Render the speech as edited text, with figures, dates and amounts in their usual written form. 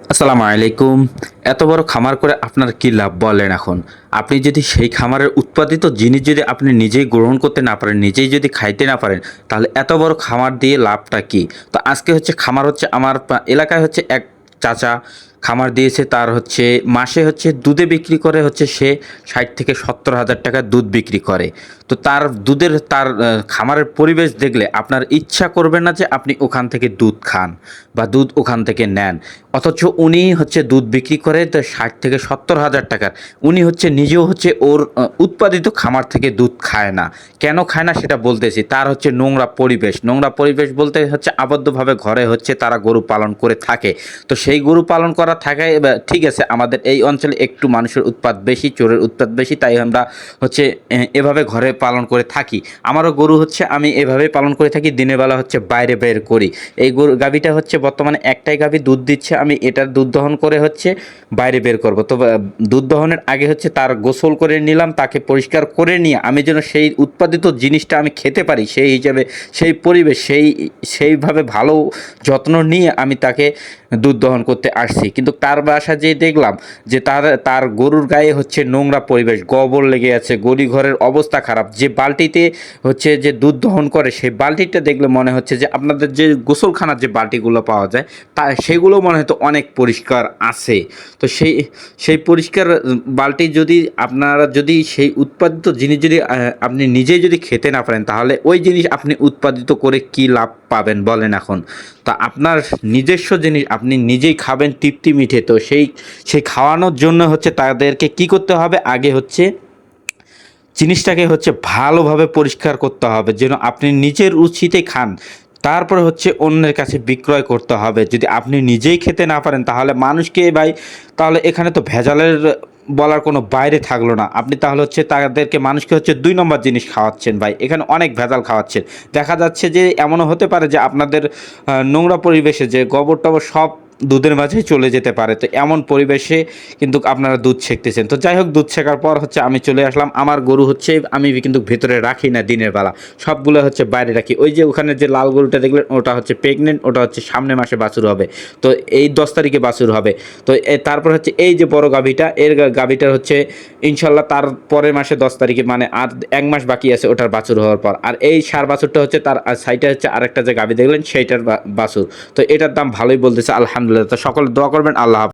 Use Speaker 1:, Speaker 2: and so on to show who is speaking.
Speaker 1: আসসালামু আলাইকুম। এত বড় খামার করে আপনার কি লাভ বলেন এখন? আপনি যদি সেই খামারের উৎপাদিত জিনিস যদি আপনি নিজেই গ্রহণ করতে না পারেন, নিজেই যদি খাইতে না পারেন, তাহলে এত বড় খামার দিয়ে লাভটা কি? তো আজকে হচ্ছে খামার হচ্ছে আমার এলাকায় হচ্ছে এক চাচা খামার দিয়েছে। তার হচ্ছে মাসে হচ্ছে দুধে বিক্রি করে হচ্ছে সে ৬০ থেকে ৭০,০০০ টাকার দুধ বিক্রি করে। তো তার দুধের খামারের পরিবেশ দেখলে আপনার ইচ্ছা করবে না যে আপনি ওখান থেকে দুধ খান বা দুধ ওখান থেকে নেন। অথচ উনি হচ্ছে দুধ বিক্রি করে তো ৬০ থেকে ৭০,০০০ টাকার। উনি হচ্ছে নিজেও হচ্ছে ওর উৎপাদিত খামার থেকে দুধ খায় না। কেন খায় না সেটা বলতেছি। তার হচ্ছে নোংরা পরিবেশ। নোংরা পরিবেশ বলতে হচ্ছে আবদ্ধভাবে ঘরে হচ্ছে তারা গরু পালন করে থাকে। তো সেই গরু পালন করা থাকায় ঠিক আছে, আমাদের এই অঞ্চলে একটু মানুষের উৎপাত বেশি, চোরের উৎপাত বেশি, তাই আমরা হচ্ছে এভাবে ঘরে পালন করে থাকি। আমারও গরু হচ্ছে আমি এভাবেই পালন করে থাকি। দিনের বেলা হচ্ছে বাইরে বের করি। এই গরু গাভীটা হচ্ছে বর্তমানে একটাই গাভী দুধ দিচ্ছে। আমি এটার দুধ দহন করে হচ্ছে বাইরে বের করব। তো দুধ দহনের আগে হচ্ছে তার গোসল করে নিলাম, তাকে পরিষ্কার করে নিয়ে আমি যেন সেই উৎপাদিত জিনিসটা আমি খেতে পারি, সেই হিসাবে সেই পরিবেশ সেইভাবে ভালো যত্ন নিয়ে আমি তাকে দুধ দহন করতে আসছি। কিন্তু তার বাসা যেয়ে দেখলাম যে তার গরুর গায়ে হচ্ছে নোংরা পরিবেশ, গোবর লেগে আছে, গরু ঘরের অবস্থা খারাপ। যে বালতিতে হচ্ছে যে দুধ দহন করে সেই বালতিটা দেখলে মনে হচ্ছে যে আপনাদের যে গোসলখানার যে বালতিগুলো পাওয়া যায় সেগুলো মনে হয়তো অনেক পরিষ্কার আছে। তো সেই পরিষ্কার বালতি যদি আপনারা যদি সেই উৎপাদিত জিনিস যদি আপনি নিজেই যদি খেতে না পারেন, তাহলে ওই জিনিস আপনি উৎপাদিত করে কি লাভ পাবেন বলেন এখন? তা আপনার নিজস্ব জিনিস আপনি নিজেই খাবেন তৃপ্তি মিঠে। তো সেই খাওয়ানোর জন্য হচ্ছে তাদেরকে কি করতে হবে? আগে হচ্ছে জিনিসটাকে হচ্ছে ভালোভাবে পরিষ্কার করতে হবে যেন আপনি নিজের রুচিতে খান। তারপরে হচ্ছে অন্যের কাছে বিক্রয় করতে হবে। যদি আপনি নিজেই খেতে না পারেন তাহলে মানুষকে ভাই, তাহলে এখানে তো ভেজালের বলার কোনো বাইরে থাকলো না। আপনি তাহলে হচ্ছে তাদেরকে মানুষকে হচ্ছে ২ নম্বর জিনিস খাওয়াচ্ছেন ভাই। এখানে অনেক ভেজাল খাওয়াচ্ছেন। দেখা যাচ্ছে যে এমনও হতে পারে যে আপনাদের নোংরা পরিবেশে যে গোবর-টবর সব দুধের মাঝেই চলে যেতে পারে। তো এমন পরিবেশে কিন্তু আপনারা দুধ ছেঁকতেছেন। তো যাই হোক, দুধ ছেঁকার পর হচ্ছে আমি চলে আসলাম। আমার গরু হচ্ছে আমি কিন্তু ভেতরে রাখি না দিনের বেলা। সবগুলো হচ্ছে বাইরে রাখি। ওই যে ওখানে যে লাল গরুটা দেখলেন ওটা হচ্ছে প্রেগনেন্ট, ওটা হচ্ছে সামনের মাসে বাছুর হবে। তো এই ১০ তারিখে বাছুর হবে। তো তারপর হচ্ছে এই যে বড় গাভীটা, এর গাভীটার হচ্ছে ইনশাল্লাহ তার পরের মাসে ১০ তারিখে, মানে আর ১ মাস বাকি আছে ওটার বাছুর হওয়ার পর। আর এই ষাঁড় বাছুরটা হচ্ছে তার সাইডে হচ্ছে আরেকটা যে গাভী দেখলেন সেইটার বাছুর। তো এটার দাম ভালোই বলতেছে আলহামদুলিল্লাহ। তো সকলে দোয়া করবেন। আল্লাহ হাফেজ।